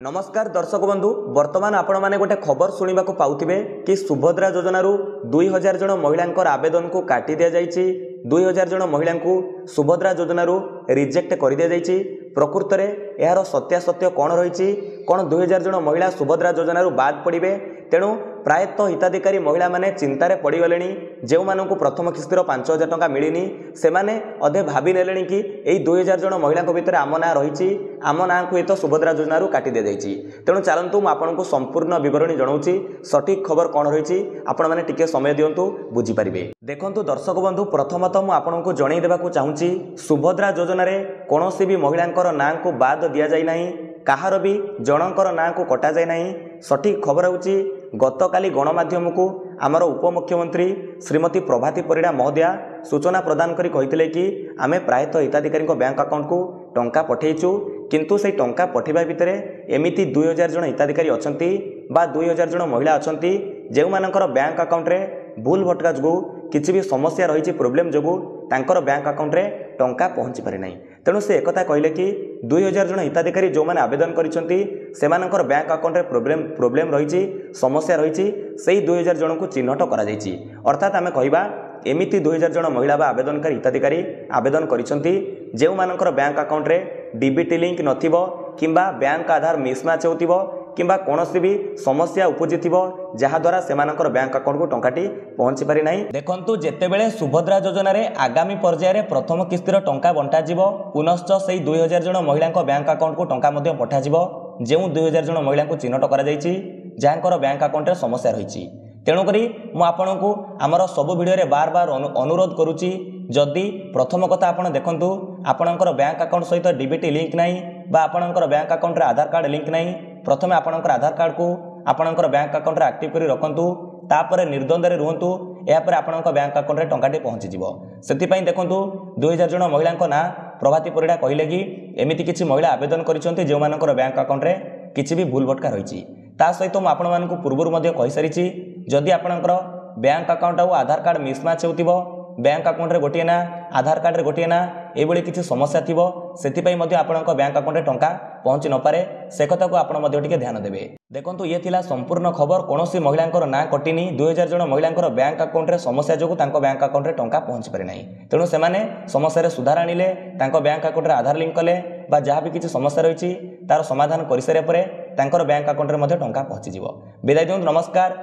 नमस्कार दर्शक बंधु वर्तमान आपण मैंने गोटे खबर शुणा पाउथिबे कि सुभद्रा योजना 2000 जन महिला आवेदन को काटी दि जाइए 2000 जन महिला सुभद्रा योजना रिजेक्ट कर दि जाइए। प्रकृत में यार सत्यासत्य कौन रही कौन 2000 जन महिला सुभद्रा योजना बाद पड़े तेणु प्रायतः हिताधिकारी महिला माने चिंतार पड़गले जो मानू प्रथम किस्तिर 5000 टंका मिलनी से अधे भावी ने कि यही 2000 जन महिला भितर आम ना रही आम ना को तो सुभद्रा योजना काटी दि जाइए। तेणु चलतु मुझे संपूर्ण बरणी जनाऊँगी सठिक खबर कौन रही आपण मैंने टिके समय दिंतु बुझीपारे। देखु दर्शक बंधु प्रथमतः मुझे जनईदेवा चाहूँगी सुभद्रा योजना कौन भी महिला ना को बाद दि जाए ना कहार भी जनकर ना को कटा जाए ना। सठिक खबर होची गतकाली गणमाध्यम को आमर उपमुख्यमंत्री श्रीमती प्रभाती परिड़ा महोदया सूचना प्रदान करी कहिथिले कि आमे प्रायतः हिताधिकारी बैंक अकाउंट को टंका पठेइछु किंतु से टंका पठेबा भितर एमिति 2000 जन हिताधिकारी अछंती बा 2000 जन महिला अछंती जेउ मानकर बैंक अकाउंट रे भूल भटका जो किसी भी समस्या रही प्रोब्लेम जो तांकर बैंक अकाउंट रे टंका पहुँची पारे नहीं। तेणु से एकता कहले कि 2000 जन हिताधिकारी जो मैंने आवेदन करिसेंती सेमानकर बैंक अकाउंट रे प्रोब्लेम रही समस्या रही से 2000 जन को चिन्हट करा जायछि। अर्थात आमे कहबा एमिति 2000 जन महिला बा आवेदनकारी हिताधिकारी आवेदन करिसेंती जो मानकर बैंक अकाउंट रे डीबीटी लिंक नथिबो किंबा बैंक आधार मिसमैच होतिबो किंबा कौनसी भी समस्या उपजी जहाद्वारा से बैंक अकाउंट को टंकाटी पहुँची पारि नहीं। देखंतु जेतेबेले सुभद्रा योजना रे आगामी पर्यायर प्रथम किस्तिर टंका बंटा जिवो पुनश्च से 2000 जन महिला बैंक अकाउंट को टंका मध्य पठा जिवो जो 2000 जन महिला को चिन्हट करा जायछि जहांकर बैंक अकाउंट रे समस्या रही। तेणुकरी मु आपणको आमर सब भिडियो बार बार अनुरोध करुच्ची जदि प्रथम कथा आपण देखंतु आपणकर बैंक अकाउंट सहित डीबीटी लिंक नहीं बा आपणकर बैंक अकाउंट रे आधार कार्ड लिंक नहीं प्रथमे आपणकर आधार कार्ड को आपणकर बैंक अकाउंट रे एक्टिव करी रखंतु तापर निर्द्वंद रे रुहंतु यापर आपणकर बैंक अकाउंट रे टंकाटी पहुँची जिवो। सेतिपई देखंतु 2000 जन महिला ना प्रभाती परिड़ा कहले कि एमिति किछि महिला आवेदन करिसंती जो मानकर बैंक अकाउंट रे किछि भी भूल भटका रही ता सहित मु आपण मानकु पूर्वरु मध्ये कहि सारिछि जदि आपणकर बैंक अकाउंट आउ आधार कार्ड मिसमैच होतिबो बैंक अकाउंट रे गोटिए ना आधार कार्ड रे गोटिए ना एभली किछि समस्या थिबो सेतिपई मध्ये आपणकर बैंक अकाउंट रे टंका पहुँची न पारे से कथा को आपण मध्ये टिके ध्यान देबे। देखंतु ये थिला संपूर्ण खबर कोनोसी महिलांकर ना कटिनी 2000 जन महिलांकर बैंक अकाउंट रे समस्या जोगु तांको बैंक अकाउंट रे टंका पहुँची पारे नाही। तेणु सेमाने समस्या रे सुधार आनिले तांको बैंक अकाउंट रे आधार लिंक कले बा जहाँ भी किछि समस्या रही तार समाधान कर सारे बैंक अकाउंट रे मध्ये टंका पहुँची जिवो। विदाय दियंतु नमस्कार।